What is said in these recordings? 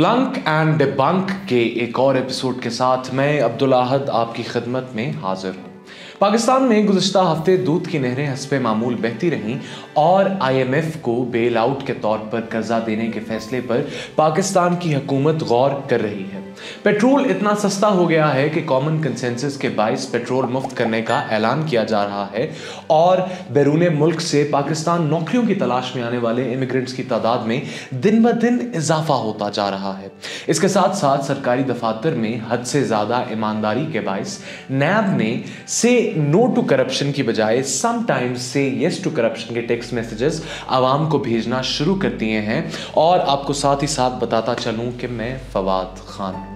Planck and debunk के एक और एपिसोड के साथ मैं अब्दुल अहद आपकी खिदमत में हाजिर हूँ। पाकिस्तान में गुज़िश्ता हफ्ते दूध की नहरें हस्बे मामूल बहती रहीं और IMF को बेल आउट के तौर पर कर्जा देने के फैसले पर पाकिस्तान की हुकूमत गौर कर रही है। पेट्रोल इतना सस्ता हो गया है कि कॉमन कंसेंसस के बाइस पेट्रोल मुफ्त करने का ऐलान किया जा रहा है और बैरून मुल्क से पाकिस्तान नौकरियों की तलाश में आने वाले इमिग्रेंट्स की तादाद में दिन ब दिन इजाफा होता जा रहा है। इसके साथ साथ सरकारी दफातर में हद से ज़्यादा ईमानदारी के बाइस नैब ने से नो टू करप्शन की बजाय समटाइम्स से येस टू करप्शन के टेक्स्ट मैसेजेस आवाम को भेजना शुरू कर दिए हैं। और आपको साथ ही साथ बताता चलूं कि मैं फवाद खान हूं।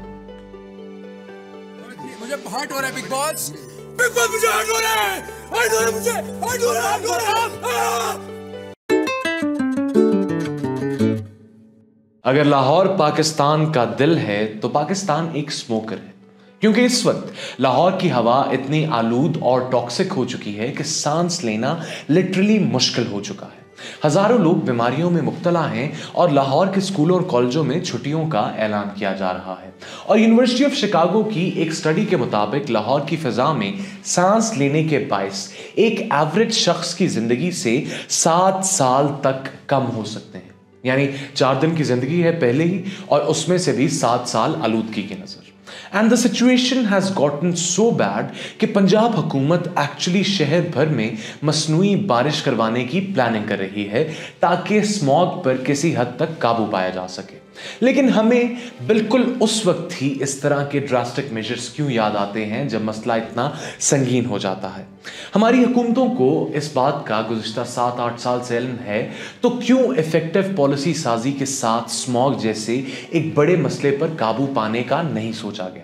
मुझे हर्ट हो रहा है बिग बॉस मुझे हर्ट हो रहा है, मुझे हर्ट हो रहा है। अगर लाहौर पाकिस्तान का दिल है तो पाकिस्तान एक स्मोकर है, क्योंकि इस वक्त लाहौर की हवा इतनी आलूद और टॉक्सिक हो चुकी है कि सांस लेना लिटरली मुश्किल हो चुका है। हजारों लोग बीमारियों में मुब्तला हैं और लाहौर के स्कूलों और कॉलेजों में छुट्टियों का ऐलान किया जा रहा है। और यूनिवर्सिटी ऑफ शिकागो की एक स्टडी के मुताबिक लाहौर की फिजा में सांस लेने के बाइस एक एवरेज शख्स की जिंदगी से 7 साल तक कम हो सकते हैं। यानी 4 दिन की जिंदगी है पहले ही, और उसमें से भी 7 साल आलूदगी की नजर। And the situation has gotten so bad कि पंजाब हुकूमत एक्चुअली शहर भर में मसनूई बारिश करवाने की प्लानिंग कर रही है ताकि स्मॉग पर किसी हद तक काबू पाया जा सके। लेकिन हमें बिल्कुल उस वक्त ही इस तरह के ड्रास्टिक मेजर्स क्यों याद आते हैं जब मसला इतना संगीन हो जाता है। हमारी हुकूमतों को इस बात का गुज़िश्ता 7-8 साल से इल्म है, तो क्यों इफेक्टिव पॉलिसी साजी के साथ स्मॉग जैसे एक बड़े मसले पर काबू पाने का नहीं सोचा गया।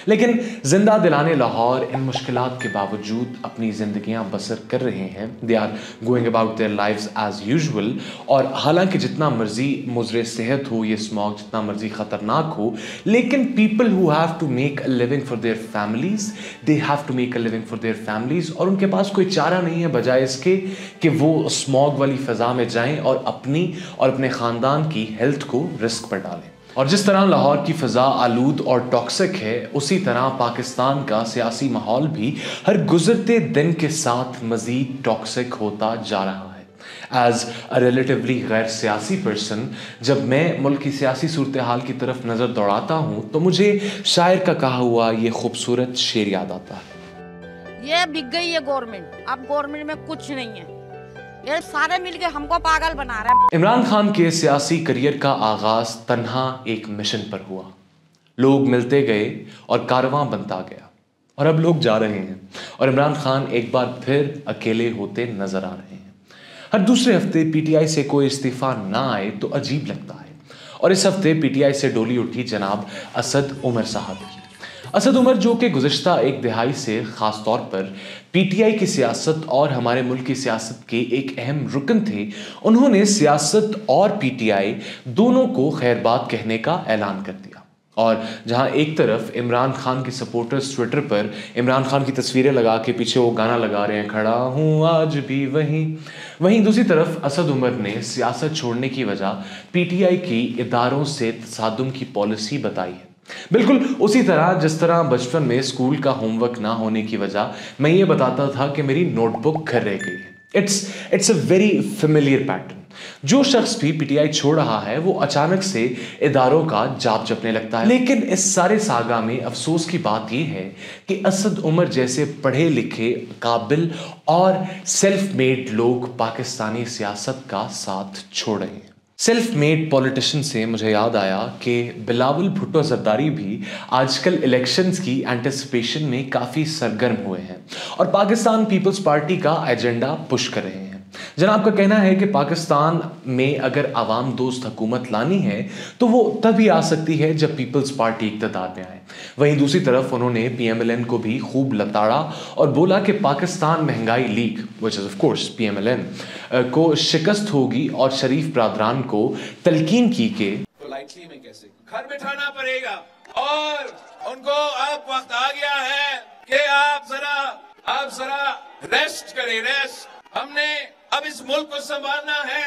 लेकिन जिंदा दिलाने लाहौर इन मुश्किलात के बावजूद अपनी जिंदगियां बसर कर रहे हैं। They are going about their lives as usual. और हालांकि जितना मर्जी मुज़रे सेहत हो ये स्मॉग, जितना मर्जी खतरनाक हो, लेकिन people who have to make a living for their families, they have to make a living for their families. और उनके पास कोई चारा नहीं है बजाय इसके कि वो स्मॉग वाली फ़ज़ा में जाएं और अपनी और अपने ख़ानदान की हेल्थ को रिस्क पर डालें। और जिस तरह लाहौर की फ़ज़ा आलूद और टॉक्सिक है, उसी तरह पाकिस्तान का सियासी माहौल भी हर गुजरते दिन के साथ मज़ीद टॉक्सिक होता जा रहा है। एज अ रिलेटिवली गैर सियासी पर्सन, जब मैं मुल्क की सियासी सूरत हाल की तरफ नज़र दौड़ाता हूँ तो मुझे शायर का कहा हुआ ये खूबसूरत शेर याद आता है। ये बिक गई है गवर्नमेंट, अब गवर्नमेंट में कुछ नहीं है, ये सारे मिलके हमको पागल बना रहे हैं। इमरान खान के सियासी करियर का आगाज तन्हा एक मिशन पर हुआ। लोग मिलते गए और कारवां बनता गया, और अब लोग जा रहे हैं और इमरान खान एक बार फिर अकेले होते नजर आ रहे हैं। हर दूसरे हफ्ते PTI से कोई इस्तीफा ना आए तो अजीब लगता है, और इस हफ्ते PTI से डोली उठी जनाब असद उमर साहब की। असद उमर, जो कि गुज़िश्ता एक दिहाई से ख़ास तौर पर PTI की सियासत और हमारे मुल्क की सियासत के एक अहम रुकन थे, उन्होंने सियासत और PTI दोनों को खैरबाद कहने का ऐलान कर दिया। और जहां एक तरफ इमरान खान के सपोर्टर्स ट्विटर पर इमरान खान की तस्वीरें लगा के पीछे वो गाना लगा रहे हैं, खड़ा हूँ आज भी वहीं दूसरी तरफ असद उमर ने सियासत छोड़ने की वजह PTI की इदारों से तसादुम की पॉलिसी बताई है। बिल्कुल उसी तरह जिस तरह बचपन में स्कूल का होमवर्क ना होने की वजह मैं ये बताता था कि मेरी नोटबुक घर रह गई है। It's a very familiar pattern. जो शख्स भी PTI छोड़ रहा है वो अचानक से इदारों का जाप जपने लगता है। लेकिन इस सारे सागा में अफसोस की बात यह है कि असद उमर जैसे पढ़े लिखे, काबिल और सेल्फ मेड लोग पाकिस्तानी सियासत का साथ छोड़ रहे हैं। सेल्फ मेड पॉलिटिशियन से मुझे याद आया कि बिलावल भुट्टो जरदारी भी आजकल इलेक्शंस की एंटिसिपेशन में काफ़ी सरगर्म हुए हैं और पाकिस्तान पीपल्स पार्टी का एजेंडा पुश कर रहे हैं। जनाब का कहना है कि पाकिस्तान में अगर आवाम दोस्त हुकूमत लानी है तो वो तभी आ सकती है जब पीपल्स पार्टी इक़्तिदार में आए। वहीं दूसरी तरफ उन्होंने PMLN को भी खूब लताड़ा और बोला कि पाकिस्तान महंगाई league, which is of course PMLN, को शिकस्त होगी और शरीफ ब्रादरान को तलकीन की के पोलाइटली में कैसे घर बिठाना पड़ेगा और उनको अब वक्त आ गया है कि आप जरा रेस्ट करें। रेस्ट हमने अब इस मुल्क को संभालना है,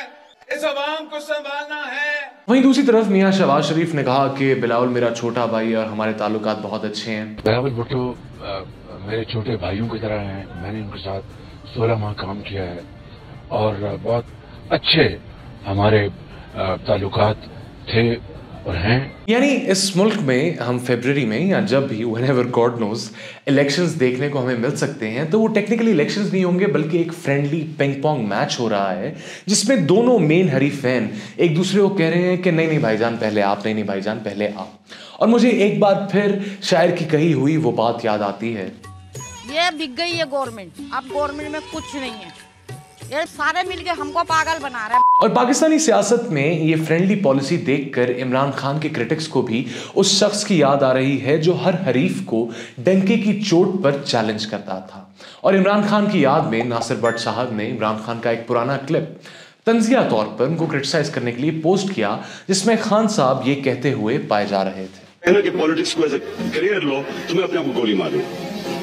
इस अवाम को संभालना है। वहीं दूसरी तरफ मियां शहबाज शरीफ ने कहा कि बिलावल मेरा छोटा भाई और हमारे ताल्लुकात बहुत अच्छे हैं। बिलावल भुट्टो मेरे छोटे भाइयों की तरह हैं। मैंने उनके साथ 16 माह काम किया है और बहुत अच्छे हमारे ताल्लुकात थे और हैं। यानी इस मुल्क में हम फरवरी में या जब भी व्हेनेवर गॉड नोज इलेक्शंस देखने को हमें मिल सकते हैं, तो वो टेक्निकली इलेक्शंस नहीं होंगे बल्कि एक फ्रेंडली पिंग पोंग मैच हो रहा है जिसमें दोनों मेन हरीफैन एक दूसरे को कह रहे हैं कि नहीं नहीं भाईजान पहले आप, नहीं नहीं भाईजान पहले आप। और मुझे एक बार फिर शायर की कही हुई वो बात याद आती है, ये बिक गई है गवर्नमेंट, अब गवर्नमेंट में कुछ नहीं है, ये सारे मिलके हमको पागल बना रहे हैं। और पाकिस्तानी सियासत में ये फ्रेंडली पॉलिसी देखकर इमरान खान के क्रिटिक्स को भी उस शख्स की याद आ रही है जो हर हरीफ को डंके की चोट पर चैलेंज करता था। और इमरान खान की याद में नासिर भट्ट साहब ने इमरान खान का एक पुराना क्लिप तंजिया तौर पर उनको क्रिटिसाइज करने के लिए पोस्ट किया, जिसमें खान साहब ये कहते हुए पाए जा रहे थे कि पॉलिटिक्स को एज ए करियर लो तो मैं अपने आप को गोली मारूं,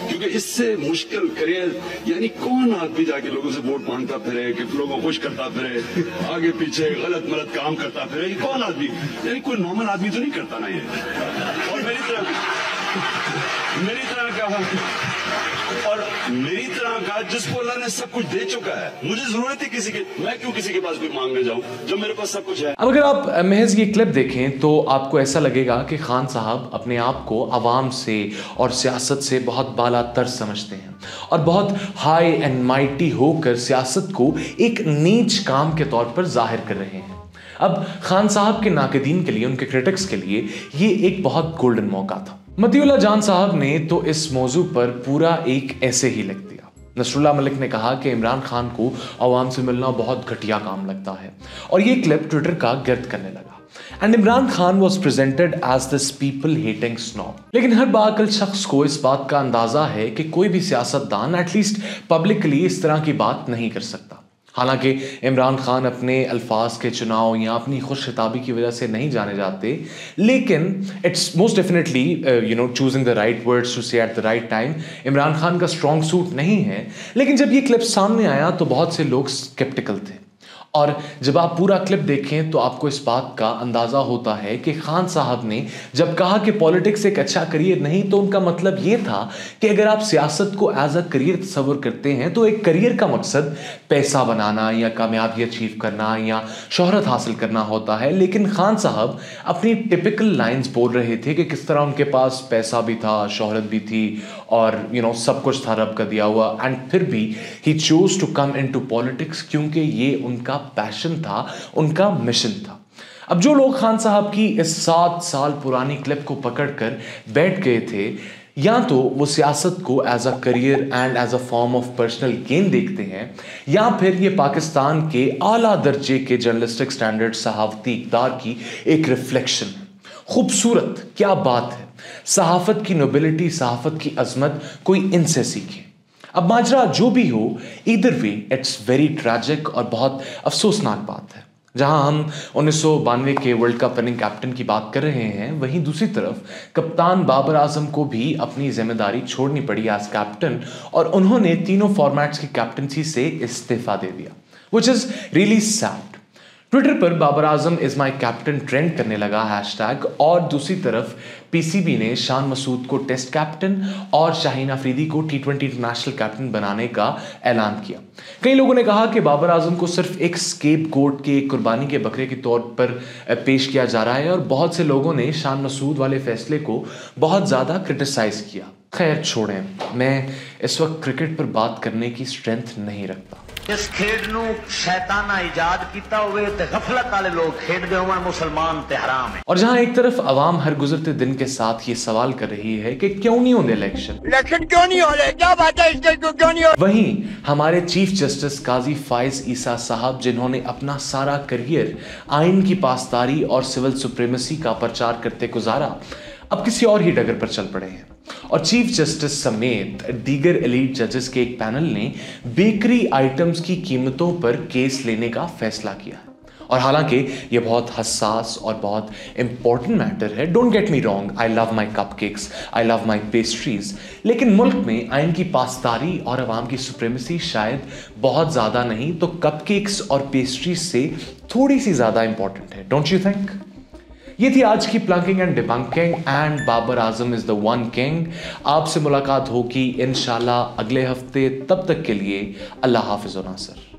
क्योंकि इससे मुश्किल करियर यानी कौन आदमी जाके लोगों से वोट मांगता फिरे, कि लोगों को खुश करता फिरे, आगे पीछे गलत मलत काम करता फिरे, कौन आदमी, यानी कोई नॉर्मल आदमी तो नहीं करता ना ये। और मेरी तरह का जिसको अल्लाह ने सब कुछ दे चुका है, मुझे जरूरत है किसी की, मैं क्यों किसी के पास भी मांगने जाऊं जब मेरे पास सब कुछ है। अब अगर आप महज ये क्लिप देखें तो आपको ऐसा लगेगा कि खान साहब अपने आप को आवाम से और सियासत से बहुत बालातर समझते हैं और बहुत हाई एंड माइटी होकर सियासत को एक नीच काम के तौर पर जाहिर कर रहे हैं। अब खान साहब के नाक़दीन के लिए, उनके क्रिटिक्स के लिए ये एक बहुत गोल्डन मौका था। मतीउल्लाह जान साहब ने तो इस मौजू पर पूरा एक ऐसे ही लिख दिया। नसरुल्लाह मलिक ने कहा कि इमरान खान को आवाम से मिलना बहुत घटिया काम लगता है और ये क्लिप ट्विटर का गिर्द करने लगा। And Imran Khan was presented as this people hating snob. लेकिन हर बाअक्ल शख्स को इस बात का अंदाजा है कि कोई भी सियासतदान एटलीस्ट पब्लिकली इस तरह की बात नहीं कर सकता। हालांकि इमरान खान अपने अल्फाज के चुनाव या अपनी खुश खिताबी की वजह से नहीं जाने जाते, लेकिन it's most definitely choosing the right words to say at the right time Imran Khan का स्ट्रॉन्ग सूट नहीं है। लेकिन जब ये क्लिप सामने आया तो बहुत से लोग स्केप्टिकल थे और जब आप पूरा क्लिप देखें तो आपको इस बात का अंदाजा होता है कि खान साहब ने जब कहा कि पॉलिटिक्स एक अच्छा करियर नहीं, तो उनका मतलब ये था कि अगर आप सियासत को एज अ करियर तस्वर करते हैं तो एक करियर का मकसद पैसा बनाना या कामयाबी अचीव करना या शोहरत हासिल करना होता है। लेकिन खान साहब अपनी टिपिकल लाइंस बोल रहे थे कि किस तरह उनके पास पैसा भी था, शोहरत भी थी और सब कुछ था रब का दिया हुआ, एंड फिर भी he chose to come into politics क्योंकि ये उनका पैशन था, उनका मिशन था। अब जो लोग खान साहब की इस 7 साल पुरानी क्लिप को पकड़कर बैठ गए थे, या तो वो सियासत को as a career and as a form of personal gain देखते हैं, या फिर ये पाकिस्तान के आला दर्जे के जर्नलिस्टिक स्टैंडर्ड सहाफती इक़दार की एक रिफ्लेक्शन है। खूबसूरत, क्या बात है, सहाफत की नोबिलिटी, सहाफत की अजमत कोई इनसे सीखे। अब माजरा जो भी हो, either way it's very tragic और बहुत अफसोसनाक बात है। जहां हम 1992 के वर्ल्ड कप विनिंग कैप्टन की बात कर रहे हैं, वहीं दूसरी तरफ कप्तान बाबर आजम को भी अपनी जिम्मेदारी छोड़नी पड़ी एज कैप्टन और उन्होंने तीनों फॉर्मेट्स की कैप्टनसी से इस्तीफा दे दिया, which is really sad. Twitter पर Babar Azam is my captain trend करने लगा हैशटैग, और दूसरी तरफ पीसीबी ने शान मसूद को टेस्ट कैप्टन और शाहीन अफरीदी को T20 इंटरनेशनल कैप्टन बनाने का ऐलान किया। कई लोगों ने कहा कि बाबर आजम को सिर्फ एक स्केप गोट के, एक कुर्बानी के बकरे के तौर पर पेश किया जा रहा है, और बहुत से लोगों ने शान मसूद वाले फैसले को बहुत ज़्यादा क्रिटिसाइज किया। खैर छोड़ें, मैं इस वक्त क्रिकेट पर बात करने की स्ट्रेंथ नहीं रखता। इस खेड नू शैताना इजाद कीता हुए ते गफलत वाले लोग खेड दे होवन, मुसलमान ते हराम है। और जहां एक तरफ अवाम हर गुजरते दिन के साथ ये सवाल कर रही है कि क्यों नहीं होंगे इलेक्शन क्यों नहीं हो रहे, क्या बात है इसके, क्यों नहीं हो? वहीं हमारे चीफ जस्टिस काजी फाइज ईसा साहब, जिन्होंने अपना सारा करियर आइन की पासदारी और सिविल सुप्रीमेसी का प्रचार करते गुजारा, अब किसी और ही डगर पर चल पड़े हैं। और चीफ जस्टिस समेत दीगर एलीट जजेस के एक पैनल ने बेकरी आइटम्स की कीमतों पर केस लेने का फैसला किया। اور حالانکہ یہ بہت حساس اور بہت امپورٹنٹ میٹر ہے، don't get me wrong, I love my cupcakes, I love my pastries, لیکن ملک میں آئین کی پاسداری اور عوام کی سپریمیسی شاید بہت زیادہ نہیں تو کپ کیکس اور پیسٹریز سے تھوڑی سی زیادہ امپورٹنٹ ہے، ڈونٹ یو تھنک؟ یہ تھی آج کی planking and debunking, and Babar Azam is the one king. آپ سے ملاقات ہوگی انشاءاللہ اگلے ہفتے، تب تک کے لیے اللہ حافظ و ناصر۔